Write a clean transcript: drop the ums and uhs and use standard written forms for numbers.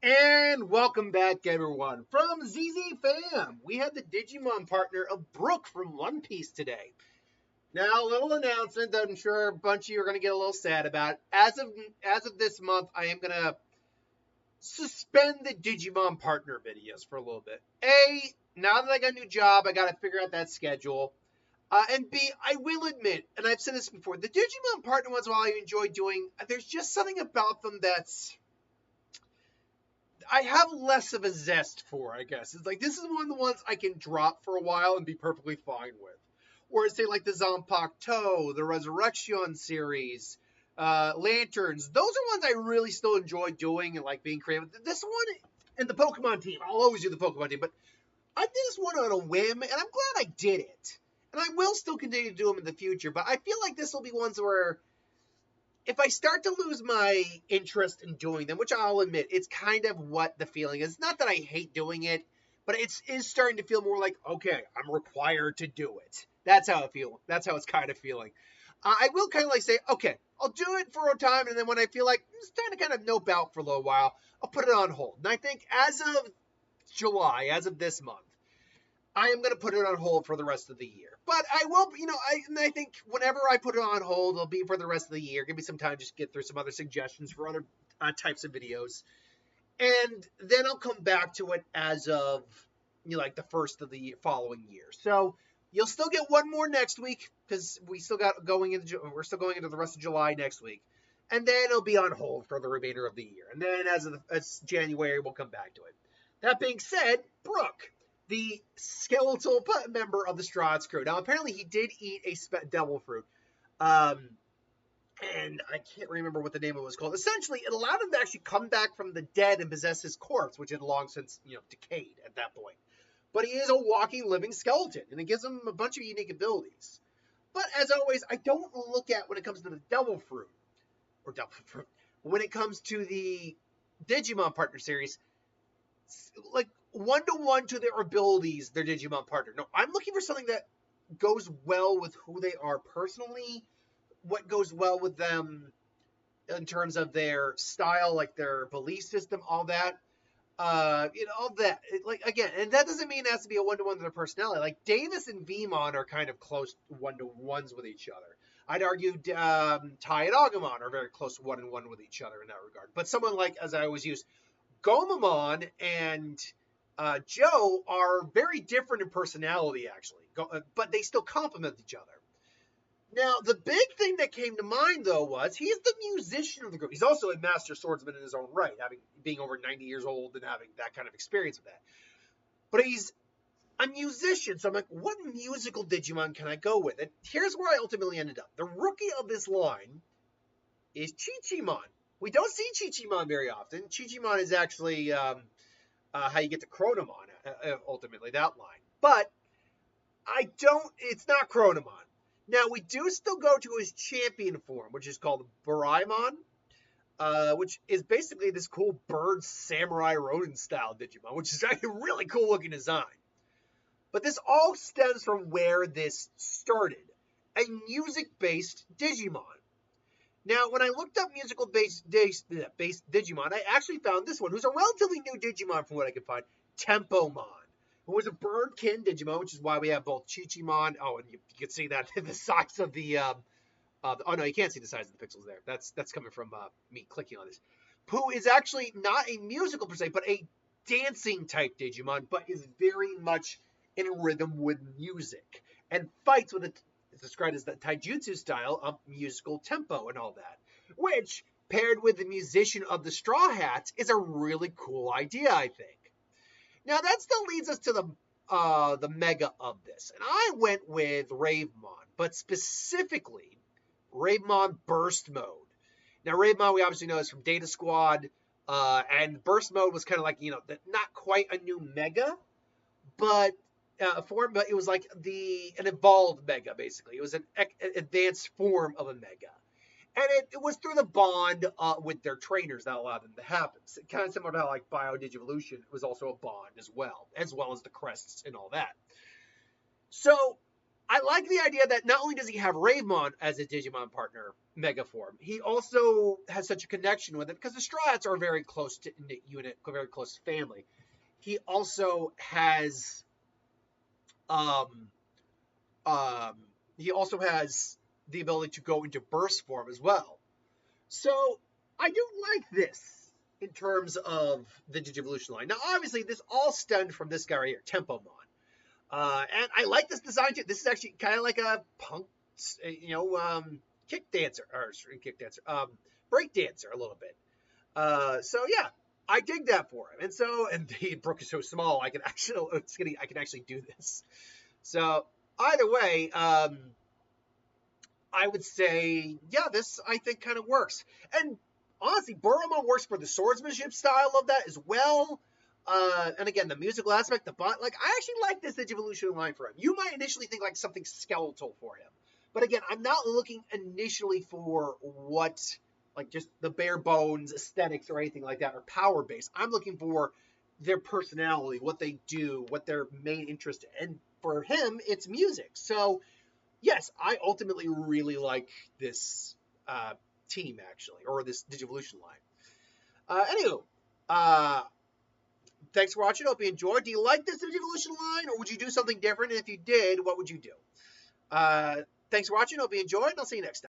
And welcome back, everyone. From ZZ Fam, we have the Digimon partner of Brook from One Piece today. Now, a little announcement that I'm sure a bunch of you are going to get a little sad about. As of this month, I am going to suspend the Digimon partner videos for a little bit. Now that I got a new job, I got to figure out that schedule. And B, I will admit, and I've said this before, the Digimon partner ones, while I enjoy doing, there's just something about them that's I have less of a zest for, I guess. It's like this is one of the ones I can drop for a while and be perfectly fine with. Or say like the Zanpakuto, the Resurrection series, Lanterns. Those are ones I really still enjoy doing and like being creative. This one and the Pokemon team, I'll always do the Pokemon team, but I did this one on a whim, and I'm glad I did it. And I will still continue to do them in the future, but I feel like this will be ones where if I start to lose my interest in doing them, which I'll admit, it's kind of what the feeling is. Not that I hate doing it, but it is starting to feel more like, okay, I'm required to do it. That's how I feel. That's how it's kind of feeling. I will kind of like say, okay, I'll do it for a time, and then when I feel like it's time to kind of nope out for a little while, I'll put it on hold. And I think as of July, as of this month, I am going to put it on hold for the rest of the year. But I will, I think whenever I put it on hold, it'll be for the rest of the year. Give me some time to just get through some other suggestions for other types of videos. And then I'll come back to it as of, like the first of the following year. So you'll still get one more next week because we're still going into the rest of July next week. And then it'll be on hold for the remainder of the year. And then as January, we'll come back to it. That being said, Brook, the skeletal member of the Strahd's crew. Now, apparently, he did eat a devil fruit. And I can't remember what the name of it was called. Essentially, it allowed him to actually come back from the dead and possess his corpse, which had long since, decayed at that point. But he is a walking, living skeleton, and it gives him a bunch of unique abilities. But as always, I don't look at when it comes to the devil fruit, when it comes to the Digimon partner series, like one-to-one to their abilities, their Digimon partner. No, I'm looking for something that goes well with who they are personally, what goes well with them in terms of their style, like their belief system, all that. All that. Like again, and that doesn't mean it has to be a one-to-one to their personality. Like Davis and Vemon are kind of close one-to-ones with each other. I'd argue Tai and Agumon are very close one-on-one with each other in that regard. But someone like, as I always use, Gomamon and Joe are very different in personality, actually, but they still complement each other. Now, the big thing that came to mind, though, was he's the musician of the group. He's also a master swordsman in his own right, being over 90 years old and having that kind of experience with that. But he's a musician, so I'm like, what musical Digimon can I go with? And here's where I ultimately ended up. The rookie of this line is Chichimon. We don't see Chichimon very often. Chichimon is actually how you get to Chronomon, ultimately, that line. But it's not Chronomon. Now, we do still go to his champion form, which is called Baraimon, which is basically this cool bird samurai Ronin style Digimon, which is actually a really cool looking design. But this all stems from where this started, a music-based Digimon. Now, when I looked up musical-based Digimon, I actually found this one, who's a relatively new Digimon from what I could find, Tempomon, who was a bird-kin Digimon, which is why we have both Chichimon. Oh, and you can see that the size of the, oh no, you can't see the size of the pixels there. That's coming from me clicking on this. Who is actually not a musical per se, but a dancing type Digimon, but is very much in rhythm with music and fights with it's described as the taijutsu style of musical tempo and all that, which paired with the musician of the Straw Hats is a really cool idea, I think. Now that still leads us to the mega of this, and I went with Ravemon, but specifically Ravemon Burst Mode. Now Ravemon we obviously know is from Data Squad, and Burst Mode was kind of like not quite a new mega, but form, but it was like an evolved mega, basically. It was an advanced form of a mega. And it was through the bond with their trainers that allowed them to happen. So kind of similar to how like Biodigivolution was also a bond as well as the crests and all that. So I like the idea that not only does he have Ravemon as a Digimon partner, Mega Form, he also has such a connection with it because the Straw Hats are a very close to knit unit, a very close family. He also has, um, um, he also has the ability to go into burst form as well. So I do like this in terms of the Digivolution line. Now, obviously, this all stemmed from this guy right here, Tempomon. And I like this design too. This is actually kind of like a punk, kick dancer or kick dancer, break dancer a little bit. So yeah, I dig that for him. And the Brook is so small, I can actually do this. So either way, I would say, yeah, this I think kind of works. And honestly, Boromon works for the swordsmanship style of that as well. And again, the musical aspect, like I actually like this Digivolution line for him. You might initially think like something skeletal for him, but again, I'm not looking initially for what like just the bare bones aesthetics or anything like that or power base. I'm looking for their personality, what they do, what their main interest, and for him, it's music. So yes, I ultimately really like this team actually, or this Digivolution line. Anywho, uh, thanks for watching. Hope you enjoyed. Do you like this Digivolution line, or would you do something different? And if you did, what would you do? Thanks for watching. Hope you enjoyed, and I'll see you next time.